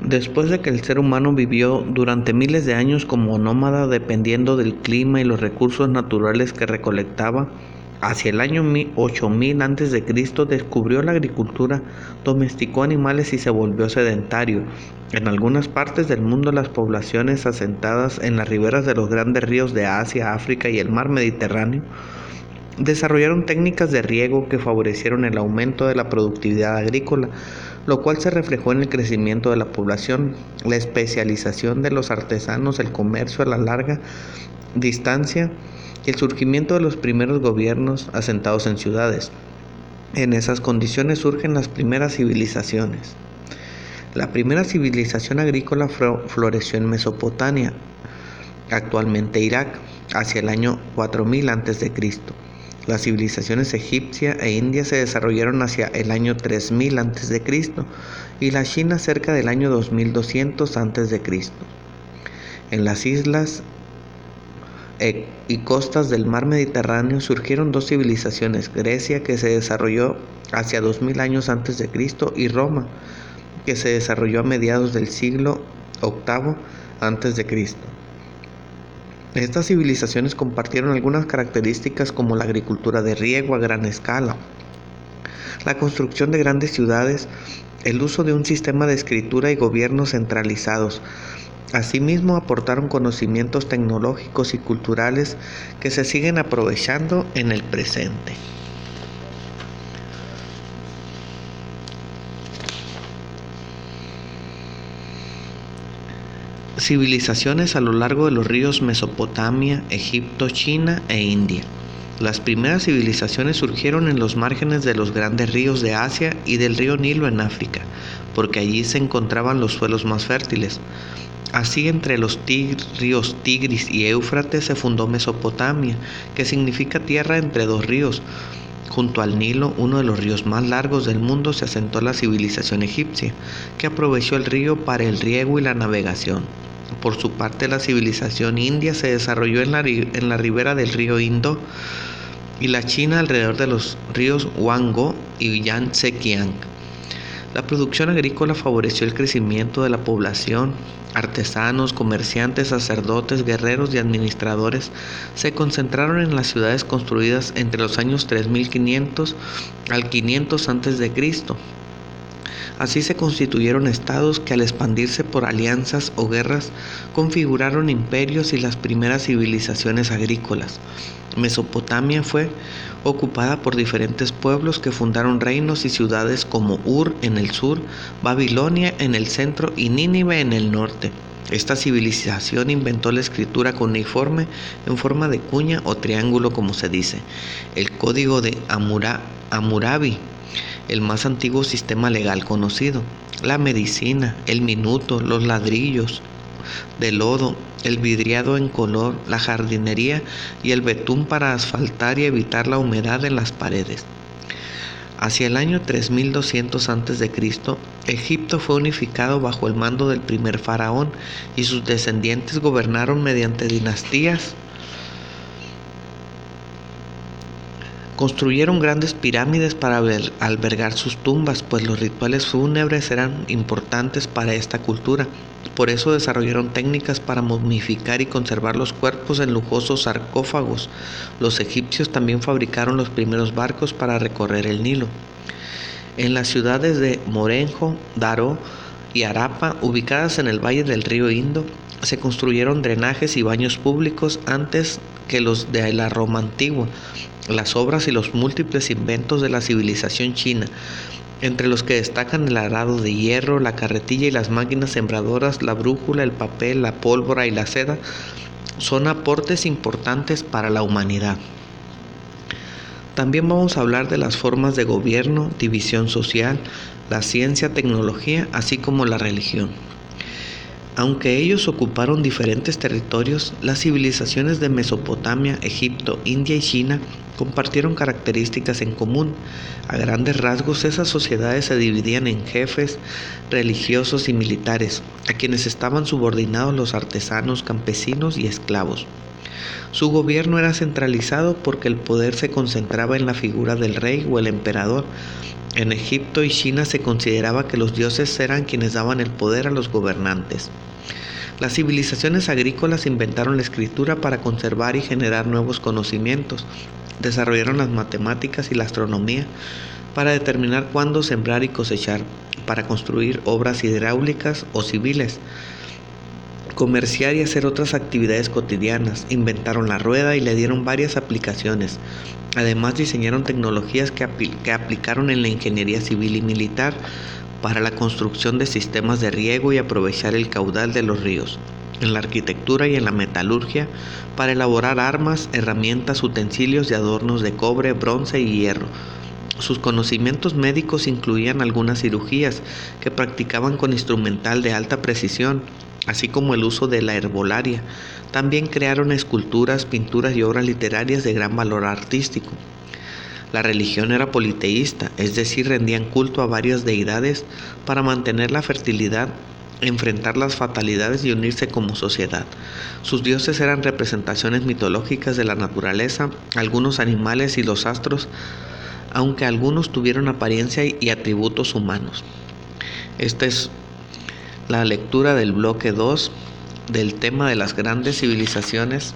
Después de que el ser humano vivió durante miles de años como nómada dependiendo del clima y los recursos naturales que recolectaba, hacia el año 8000 a.C. descubrió la agricultura, domesticó animales y se volvió sedentario. En algunas partes del mundo las poblaciones asentadas en las riberas de los grandes ríos de Asia, África y el mar Mediterráneo desarrollaron técnicas de riego que favorecieron el aumento de la productividad agrícola, lo cual se reflejó en el crecimiento de la población, la especialización de los artesanos, el comercio a la larga distancia y el surgimiento de los primeros gobiernos asentados en ciudades. En esas condiciones surgen las primeras civilizaciones. La primera civilización agrícola floreció en Mesopotamia, actualmente Irak, hacia el año 4000 a.C. Las civilizaciones egipcia e india se desarrollaron hacia el año 3000 a.C. y la China cerca del año 2200 a.C. En las islas y costas del mar Mediterráneo surgieron dos civilizaciones: Grecia, que se desarrolló hacia 2000 años antes de Cristo, y Roma, que se desarrolló a mediados del siglo VIII antes de Cristo. Estas civilizaciones compartieron algunas características como la agricultura de riego a gran escala, la construcción de grandes ciudades, el uso de un sistema de escritura y gobiernos centralizados. Asimismo, aportaron conocimientos tecnológicos y culturales que se siguen aprovechando en el presente. Civilizaciones a lo largo de los ríos Mesopotamia, Egipto, China e India. Las primeras civilizaciones surgieron en los márgenes de los grandes ríos de Asia y del río Nilo en África, porque allí se encontraban los suelos más fértiles. Así, entre los ríos Tigris y Éufrates se fundó Mesopotamia, que significa tierra entre dos ríos. Junto al Nilo, uno de los ríos más largos del mundo, se asentó la civilización egipcia, que aprovechó el río para el riego y la navegación. Por su parte, la civilización india se desarrolló en la ribera del río Indo, y la China alrededor de los ríos Huangho y Yangtze-Kiang. La producción agrícola favoreció el crecimiento de la población. Artesanos, comerciantes, sacerdotes, guerreros y administradores se concentraron en las ciudades construidas entre los años 3500 al 500 a.C. Así se constituyeron estados que, al expandirse por alianzas o guerras, configuraron imperios y las primeras civilizaciones agrícolas. Mesopotamia fue ocupada por diferentes pueblos que fundaron reinos y ciudades como Ur en el sur, Babilonia en el centro y Nínive en el norte. Esta civilización inventó la escritura cuneiforme en forma de cuña o triángulo, como se dice, el código de Hammurabi, el más antiguo sistema legal conocido, la medicina, el minuto, los ladrillos de lodo, el vidriado en color, la jardinería y el betún para asfaltar y evitar la humedad en las paredes. Hacia el año 3200 a.C., Egipto fue unificado bajo el mando del primer faraón y sus descendientes gobernaron mediante dinastías. Construyeron grandes pirámides para albergar sus tumbas, pues los rituales fúnebres eran importantes para esta cultura. Por eso desarrollaron técnicas para momificar y conservar los cuerpos en lujosos sarcófagos. Los egipcios también fabricaron los primeros barcos para recorrer el Nilo. En las ciudades de Mohenjo Daro y Harappa, ubicadas en el valle del río Indo, se construyeron drenajes y baños públicos antes que los de la Roma antigua. Las obras y los múltiples inventos de la civilización china, entre los que destacan el arado de hierro, la carretilla y las máquinas sembradoras, la brújula, el papel, la pólvora y la seda, son aportes importantes para la humanidad. También vamos a hablar de las formas de gobierno, división social, la ciencia, tecnología, así como la religión. Aunque ellos ocuparon diferentes territorios, las civilizaciones de Mesopotamia, Egipto, India y China compartieron características en común. A grandes rasgos, esas sociedades se dividían en jefes religiosos y militares, a quienes estaban subordinados los artesanos, campesinos y esclavos. Su gobierno era centralizado porque el poder se concentraba en la figura del rey o el emperador. En Egipto y China se consideraba que los dioses eran quienes daban el poder a los gobernantes. Las civilizaciones agrícolas inventaron la escritura para conservar y generar nuevos conocimientos. Desarrollaron las matemáticas y la astronomía para determinar cuándo sembrar y cosechar, para construir obras hidráulicas o civiles, comerciar y hacer otras actividades cotidianas. Inventaron la rueda y le dieron varias aplicaciones. Además, diseñaron tecnologías que aplicaron en la ingeniería civil y militar para la construcción de sistemas de riego y aprovechar el caudal de los ríos, en la arquitectura y en la metalurgia para elaborar armas, herramientas, utensilios y adornos de cobre, bronce y hierro. Sus conocimientos médicos incluían algunas cirugías que practicaban con instrumental de alta precisión, así como el uso de la herbolaria. También crearon esculturas, pinturas y obras literarias de gran valor artístico. La religión era politeísta, es decir, rendían culto a varias deidades para mantener la fertilidad, enfrentar las fatalidades y unirse como sociedad. Sus dioses eran representaciones mitológicas de la naturaleza, algunos animales y los astros, aunque algunos tuvieron apariencia y atributos humanos. Esta es la lectura del bloque 2 del tema de las grandes civilizaciones